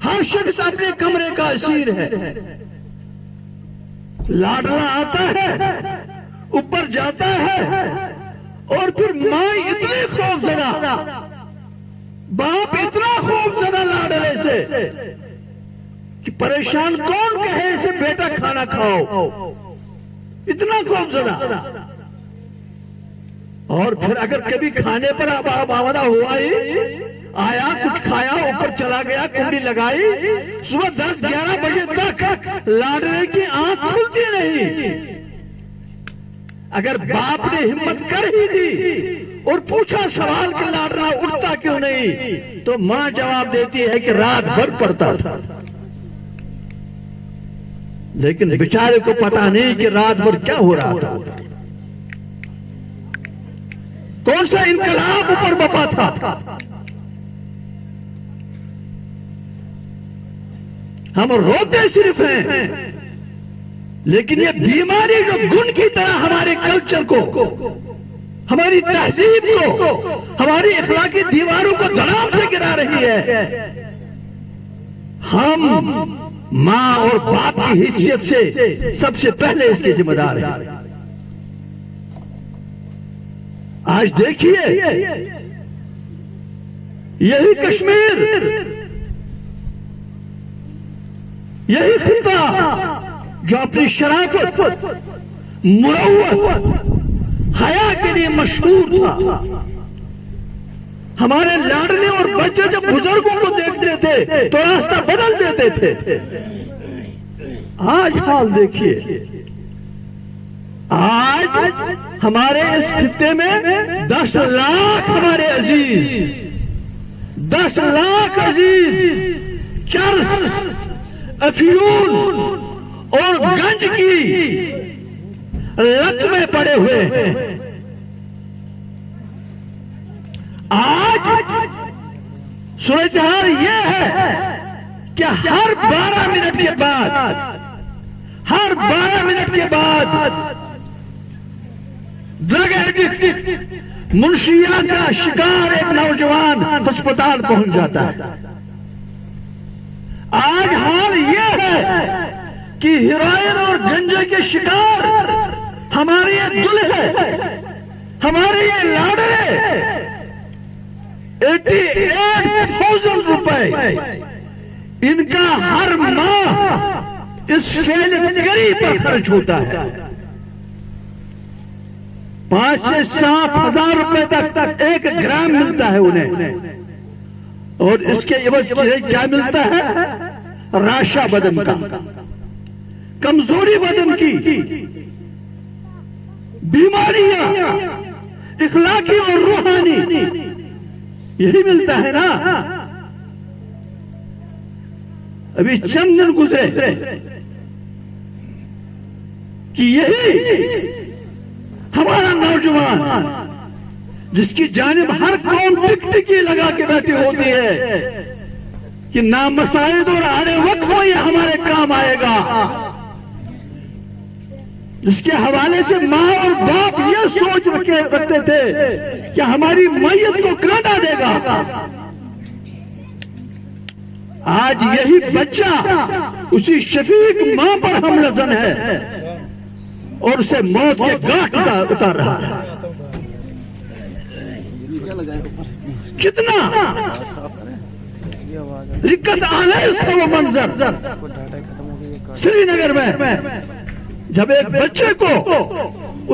ہر شخص اپنے کمرے کا اسیر ہے. لاڈلا آتا ہے، اوپر جاتا ہے، اور پھر ماں اتنی خوف زدہ، باپ اتنا خوف زدہ لاڈلے سے کہ پریشان کون کہے اسے بیٹا کھانا کھاؤ، اتنا خوف زدہ. اور پھر اگر کبھی کھانے پر آمدہ ہوا ہی، آیا کچھ کھایا، اوپر چلا گیا، کنڈی لگائی، صبح 10-11 بجے تک لاڈلے کی آنکھ کھلتی نہیں. اگر باپ نے ہمت کر ہی دی اور پوچھا سوال کہ لاڈلا اٹھتا کیوں نہیں، تو ماں جواب دیتی ہے کہ رات بھر پڑتا تھا. لیکن بیچارے کو پتا نہیں کہ رات بھر کیا ہو رہا تھا، کون سا انقلاب اوپر بپا تھا. ہم روتے صرف ہیں، لیکن یہ بیماری جو گن کی طرح ہمارے کلچر کو، ہماری تہذیب کو، ہماری اخلاقی دیواروں کو دھڑام سے گرا رہی ہے. ہم ماں اور باپ کی حیثیت سے سب سے پہلے اس کے ذمہ دار ہیں. آج دیکھیے یہی کشمیر، یہی خطہ جو اپنی شرافت، مروت، حیا کے لیے مشہور تھا. ہمارے لاڈلے اور بچے جب بزرگوں کو دیکھتے تھے تو راستہ بدل دیتے تھے. آج حال دیکھیے، آج ہمارے اس خطے میں 10 لاکھ ہمارے عزیز، 10 لاکھ عزیز چرس، افیون اور گنج کی لت میں پڑے ہوئے ہیں. آج صورتحال یہ ہے کہ ہر 12 منٹ کے بعد، ہر 12 منٹ کے بعد ڈرگ ایڈکٹ، منشیات کا شکار ایک نوجوان ہسپتال پہنچ جاتا ہے. آج حال یہ ہے کہ ہیروئن اور گنجے کے شکار ہمارے یہ دلہے، ہمارے یہ لاڈلے 88,000 روپے ان کا ہر ماہ اس فیل گری پر خرچ ہوتا ہے. 5 سے 7 ہزار روپے تک 1 گرام ملتا ہے انہیں، اور اس کے عوض کیا ملتا ہے؟ راشا بدن کا، کمزوری بدن کی، بیماریاں اخلاقی اور روحانی، یہی ملتا ہے نا. ابھی چند دن گزرے کہ یہی ہمارا نوجوان جس کی جانب ہر قوم ٹکٹکی لگا کے بیٹھی ہوتی ہے کہ نامساعد اور آڑے وقت میں یہ ہمارے کام آئے گا، جس کے حوالے سے ماں اور باپ یہ سوچ رکھتے تھے کہ ہماری میت کو کانٹا دے گا، آج یہی بچہ اسی شفیق ماں پر حملہ ہے اور اسے موت کے گاٹ اتار رہا ہے. کتنا رکت آلیز تھا وہ منظر سری نگر میں، جب ایک بچے کو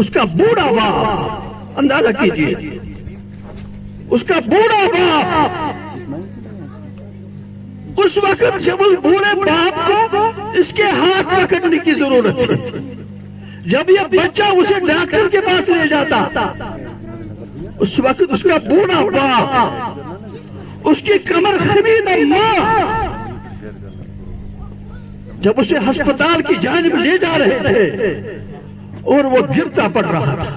اس کا بوڑھا باپ، اندازہ کیجئے، اس کا بوڑھا باپ، اس وقت جب اس بوڑھے باپ کو اس کے ہاتھ پکڑنے کی ضرورت تھی، جب یہ بچہ اسے ڈاکٹر کے پاس لے جاتا، اس وقت اس کا بوڑھا باپ، اس کی کمر خمیدہ ماں جب اسے ہسپتال کی جانب لے جا رہے تھے اور وہ گرتا پڑ رہا تھا،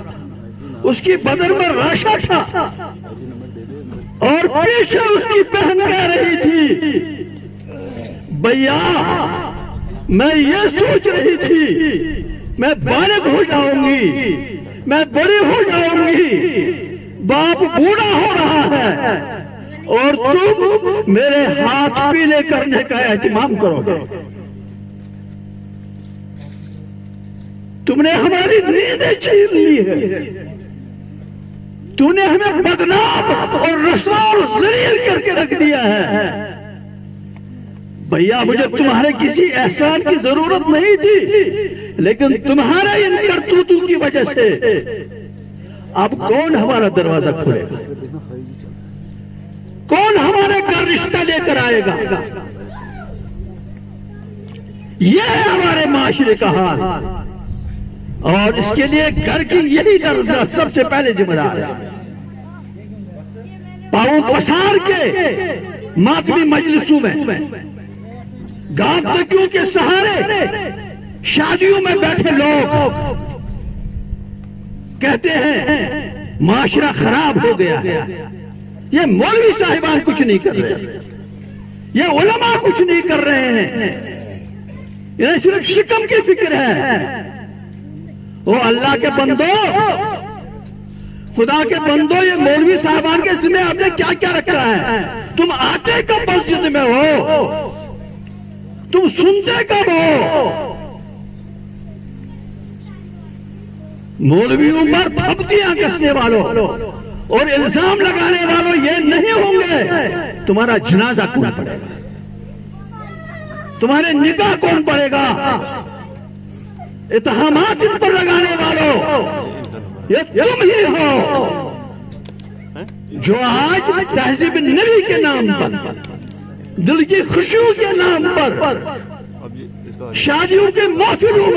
اس کی بدن میں راشا تھا اور پیچھے اس کی بہن کہہ رہی تھی، بھیا میں یہ سوچ رہی تھی میں بالغ ہو جاؤں گی، میں بڑی ہو جاؤں گی، باپ بوڑھا ہو رہا ہے اور تم میرے ہاتھ پیلے کرنے کا اہتمام کرو گے. تم نے ہماری نیندیں چھین لی ہے. تو نے ہمیں بدنام اور رسوا اور ذلیل کر کے رکھ دیا ہے. بھیا مجھے تمہارے کسی احسان کی ضرورت نہیں تھی، لیکن تمہارے ان کرتوتوں کی وجہ سے اب کون ہمارا دروازہ کھولے گا؟ کون ہمارے گھر رشتہ لے کر آئے گا؟ یہ ہے ہمارے معاشرے کا حال، اور اس کے لیے گھر کی یہی درجہ سب سے پہلے ذمہ دار ہے. پاؤں پسار کے ماتمی مجلسوں میں، گاؤں تکیوں کے سہارے شادیوں میں بیٹھے لوگ کہتے ہیں معاشرہ خراب ہو گیا. یہ مولوی صاحبان کچھ نہیں کر رہے، یہ علماء کچھ نہیں کر رہے ہیں، انہیں صرف شکم کی فکر ہے. او اللہ کے بندو، خدا کے بندو، یہ مولوی صاحبان کے ذمہ آپ نے کیا کیا رکھا ہے؟ تم آتے کب مسجد میں ہو؟ تم سنتے کب ہو؟ مولویوں پر پھپتیاں کسنے والوں اور الزام لگانے والوں یہ نہیں ہوں گے. تمہارا جنازہ کون پڑے گا؟ تمہارے نکاح کون پڑے گا؟ اتہامات ان پر لگانے والوں یہ تم ہی ہو جو آج تہذیب نبی کے نام پر، دل کی خوشیوں کے نام پر، شادیوں کے محفلوں